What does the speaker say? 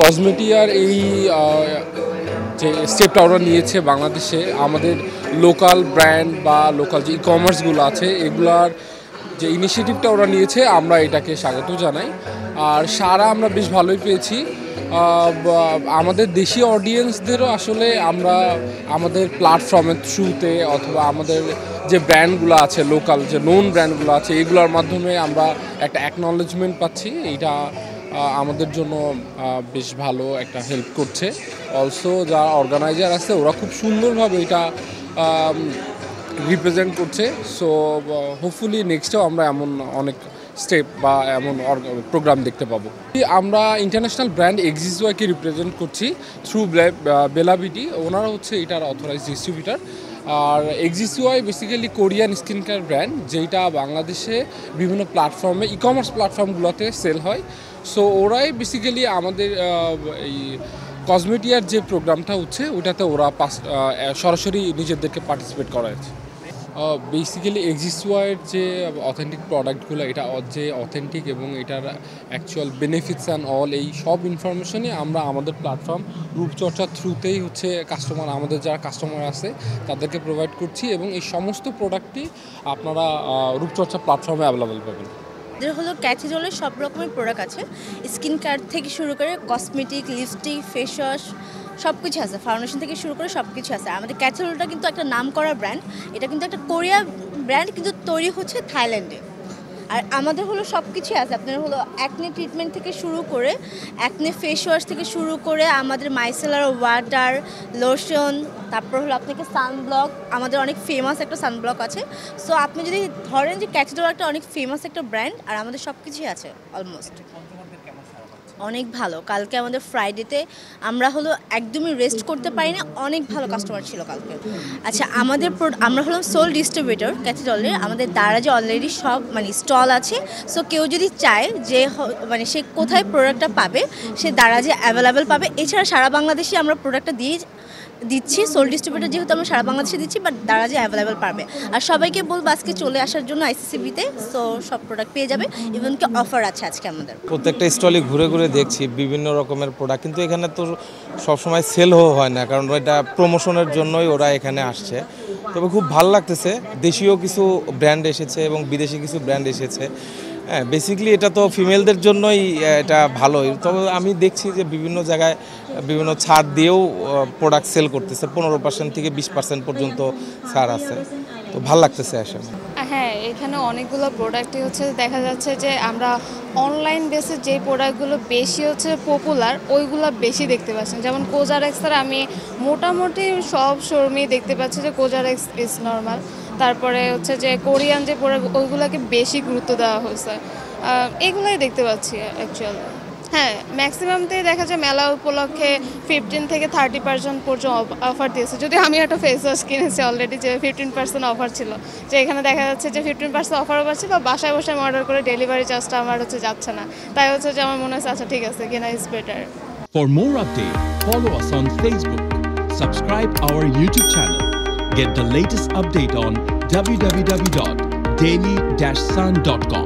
কসমেটিয়ার এই যে স্টেপটা ওরা নিয়েছে বাংলাদেশে আমাদের লোকাল ব্র্যান্ড বা লোকাল যে ই কমার্সগুলো আছে এগুলার যে ইনিশিয়েটিভটা ওরা নিয়েছে আমরা এটাকে স্বাগত জানাই। আর সারা আমরা বেশ ভালোই পেয়েছি। আমাদের দেশীয় অডিয়েন্সদেরও আসলে আমরা আমাদের প্ল্যাটফর্মের থ্রুতে অথবা আমাদের যে ব্র্যান্ডগুলো আছে লোকাল যে নোন ব্র্যান্ডগুলো আছে এগুলোর মাধ্যমে আমরা একটা অ্যাকনলেজমেন্ট পাচ্ছি। এইটা আমাদের জন্য বেশ ভালো একটা হেল্প করছে। অলসো যারা অর্গানাইজার আছে ওরা খুব সুন্দরভাবে এটা রিপ্রেজেন্ট করছে। সো হোপফুলি নেক্সটেও আমরা এমন অনেক স্টেপ বা এমন প্রোগ্রাম দেখতে পাবো। আমরা ইন্টারন্যাশনাল ব্র্যান্ড এক্সিসওয়াইকে রিপ্রেজেন্ট করছি থ্রু বেলাবিটি। ওনারা হচ্ছে এটার অথরাইজ ডিস্ট্রিবিউটার। আর এক্সিসওয়াই basically Korean skin care brand যেটা বাংলাদেশে বিভিন্ন প্ল্যাটফর্মে ই কমার্স প্ল্যাটফর্মগুলোতে সেল হয়। সো ওরাই বেসিক্যালি আমাদের এই কসমেটিয়ার যে প্রোগ্রামটা হচ্ছে ওটাতে ওরা সরাসরি নিজেদেরকে পার্টিসিপেট করাচ্ছে। বেসিক্যালি এক্সিসওয়াইয়ের যে অথেন্টিক প্রোডাক্টগুলো এটা যে অথেন্টিক এবং এটার অ্যাকচুয়াল বেনিফিটস অ্যান্ড অল এই সব ইনফরমেশনই আমরা আমাদের প্ল্যাটফর্ম রূপচর্চার থ্রুতেই হচ্ছে আমাদের যারা কাস্টমার আছে তাদেরকে প্রোভাইড করছি এবং এই সমস্ত প্রোডাক্টই আপনারা রূপচর্চা প্ল্যাটফর্মে অ্যাভেলেবেল পাবেন। এদের হলো ক্যাথিড্রালের সব রকমের প্রোডাক্ট আছে, স্কিন কেয়ার থেকে শুরু করে কসমেটিক, লিপস্টিক, ফেস ওয়াশ সব কিছু আছে, ফাউন্ডেশন থেকে শুরু করে সব কিছু আছে। আমাদের ক্যাথিড্রালটা কিন্তু একটা নাম করা ব্র্যান্ড, এটা কিন্তু একটা কোরিয়া ব্র্যান্ড কিন্তু তৈরি হচ্ছে থাইল্যান্ডে। আর আমাদের হলো সব কিছুই আছে, আপনার হলো অ্যাকনে ট্রিটমেন্ট থেকে শুরু করে অ্যাকনে ফেস ওয়াশ থেকে শুরু করে আমাদের মাইসেলার ওয়াটার লোশন, তারপর হলো আপনাকে সানব্লক, আমাদের অনেক ফেমাস একটা সানব্লক আছে। সো আপনি যদি ধরেন যে ক্যাথিড্রাল একটা অনেক ফেমাস একটা ব্র্যান্ড আর আমাদের সব কিছুই আছে অলমোস্ট। অনেক ভালো। কালকে আমাদের ফ্রাইডেতে আমরা হলো একদমই রেস্ট করতে পারি না, অনেক ভালো কাস্টমার ছিল কালকে। আচ্ছা, আমরা হলাম সোল ডিস্ট্রিবিউটর ক্যাথিড্রালের। আমাদের দারাজে অলরেডি সব স্টল আছে। সো কেউ যদি চায় যে সে কোথায় প্রোডাক্টটা পাবে সে দারাজে অ্যাভেলেবেল পাবে। এছাড়া সারা বাংলাদেশে আমরা প্রোডাক্টটা দিচ্ছি, সোল ডিস্ট্রিবিউটর যেহেতু আমরা সারা বাংলাদেশে দিচ্ছি, বাট দারাজে অ্যাভেলেবেল পাবে। আর সবাইকে বলবো আজকে চলে আসার জন্য আইসিসিবিতে। সো সব প্রোডাক্ট পেয়ে যাবে, ইভেন কি অফার আছে আজকে আমাদের। প্রত্যেকটা স্টলে ঘুরে ঘুরে দেখছি বিভিন্ন রকমের প্রোডাক্ট, কিন্তু এখানে তো সবসময় সেল হয় না, কারণ এটা প্রমোশনের জন্যই ওরা এখানে আসছে। তবে খুব ভালো লাগতেছে, দেশীয় কিছু ব্র্যান্ড এসেছে এবং বিদেশি কিছু ব্র্যান্ড এসেছে। হ্যাঁ, বেসিক্যালি এটা তো ফিমেলদের জন্যই এটা ভালোই। তবে আমি দেখছি যে বিভিন্ন জায়গায় বিভিন্ন ছাড় দিয়েও প্রোডাক্ট সেল করতেছে, 15% থেকে 20% পর্যন্ত ছাড় আছে। তো ভালো লাগতেছে আসলে। হ্যাঁ, এখানে অনেকগুলো প্রোডাক্টই হচ্ছে দেখা যাচ্ছে যে আমরা অনলাইন বেসে যে প্রোডাক্টগুলো বেশি হচ্ছে পপুলার ওইগুলো বেশি দেখতে পাচ্ছি। যেমন কোজারেক্সের আমি মোটামুটি সব শোরুমেই দেখতে পাচ্ছি যে কোজারেক্স ইজ নর্মাল। তারপরে হচ্ছে যে কোরিয়ান যে প্রোডাক্ট ওইগুলোকে বেশি গুরুত্ব দেওয়া হয়েছে, এগুলোই দেখতে পাচ্ছি অ্যাকচুয়ালি। হ্যাঁ, ম্যাক্সিমামতেই দেখা যায় মেলা উপলক্ষে 15 থেকে 30% পর্যন্ত অফার দিয়েছে। যদি আমি একটা ফেস ওয়াশ কিনেছি অলরেডি, যে 15% অফার ছিল, যে এখানে দেখা যাচ্ছে যে 15% অফারও পাচ্ছি, বা বাসায় বসে আমি অর্ডার করে ডেলিভারি চার্জটা আমার যাচ্ছে না। তাই হচ্ছে যে আমার মনে হচ্ছে আচ্ছা ঠিক আছে, কেনা is better. For more updates, follow us on Facebook, subscribe our YouTube channel, get the latest update on www.daily-sun.com.